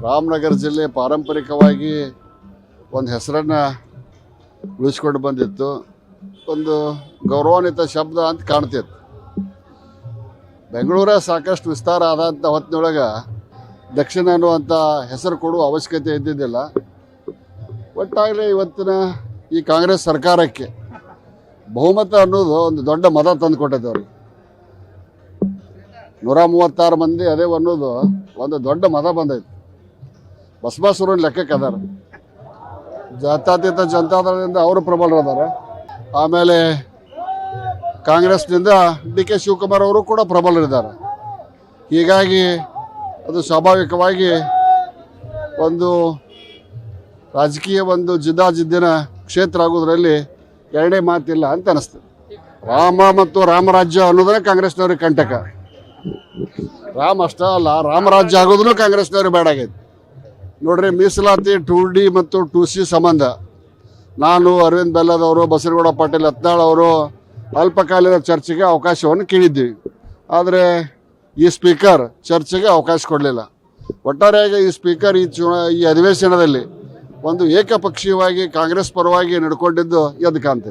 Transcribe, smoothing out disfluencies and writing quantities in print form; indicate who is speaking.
Speaker 1: ರಾಮನಗರ ಜಿಲ್ಲೆ ಪಾರಂಪರಿಕವಾಗಿ ಒಂದು ಹೆಸರನ್ನು ಉಳಿಸ್ಕೊಂಡು ಬಂದಿತ್ತು. ಒಂದು ಗೌರವಾನ್ವಿತ ಶಬ್ದ ಅಂತ ಕಾಣ್ತಿತ್ತು. ಬೆಂಗಳೂರ ಸಾಕಷ್ಟು ವಿಸ್ತಾರ ಆದಂಥ ಹೊತ್ತಿನೊಳಗೆ ದಕ್ಷಿಣ ಅನ್ನುವಂಥ ಹೆಸರು ಕೊಡುವ ಅವಶ್ಯಕತೆ ಇದ್ದಿದ್ದಿಲ್ಲ. ಒಟ್ಟಾಗಲಿ ಇವತ್ತಿನ ಈ ಕಾಂಗ್ರೆಸ್ ಸರ್ಕಾರಕ್ಕೆ ಬಹುಮತ ಅನ್ನೋದು ಒಂದು ದೊಡ್ಡ ಮತ ತಂದುಕೊಟ್ಟೈತೆ ಅವ್ರಿಗೆ. 136 ಮಂದಿ ಅದೇ ಅನ್ನೋದು ಒಂದು ದೊಡ್ಡ ಮತ ಬಂದೈತೆ. ಬಸವರಾಜನ ಲೆಕ್ಕಕ್ಕೆ ಅದಾರ. ಜಾತ್ಯತೀತ ಜನತಾದಳದಿಂದ ಅವರು ಪ್ರಬಲರದಾರ. ಆಮೇಲೆ ಕಾಂಗ್ರೆಸ್ನಿಂದ ಡಿ.ಕೆ. ಶಿವಕುಮಾರ್ ಅವರು ಕೂಡ ಪ್ರಬಲರಿದ್ದಾರೆ. ಹೀಗಾಗಿ ಅದು ಸ್ವಾಭಾವಿಕವಾಗಿ ಒಂದು ರಾಜಕೀಯ ಒಂದು ಜಿದ್ದಾಜಿದ್ದಿನ ಕ್ಷೇತ್ರ ಆಗೋದ್ರಲ್ಲಿ ಎರಡೇ ಮಾತಿಲ್ಲ ಅಂತ ಅನಿಸ್ತದೆ. ರಾಮ ಮತ್ತು ರಾಮರಾಜ್ಯ ಅನ್ನೋದನ್ನ ಕಾಂಗ್ರೆಸ್ನವ್ರಿಗೆ ಕಂಟಕ. ರಾಮ ಅಷ್ಟ ಅಲ್ಲ, ರಾಮರಾಜ್ಯ ಆಗೋದನ್ನು ಕಾಂಗ್ರೆಸ್ನವ್ರಿಗೆ ಬೇಡ ಆಗೈತೆ. ನೋಡ್ರಿ, ಮೀಸಲಾತಿ 2D ಮತ್ತು 2C ಸಂಬಂಧ ನಾನು, ಅರವಿಂದ್ ಬೆಲ್ಲದವರು, ಬಸನಗೌಡ ಪಾಟೀಲ್ ಯತ್ನಾಳ್ ಅವರು ಅಲ್ಪಕಾಲೀನ ಚರ್ಚೆಗೆ ಅವಕಾಶವನ್ನು ಕೇಳಿದ್ದೀವಿ. ಆದರೆ ಈ ಸ್ಪೀಕರ್ ಚರ್ಚೆಗೆ ಅವಕಾಶ ಕೊಡಲಿಲ್ಲ. ಒಟ್ಟಾರೆಯಾಗಿ ಈ ಸ್ಪೀಕರ್ ಈ ಅಧಿವೇಶನದಲ್ಲಿ ಒಂದು ಏಕಪಕ್ಷೀಯವಾಗಿ ಕಾಂಗ್ರೆಸ್ ಪರವಾಗಿ ನಡ್ಕೊಂಡಿದ್ದು ಎದ್ದು ಕಾಣ್ತದೆ.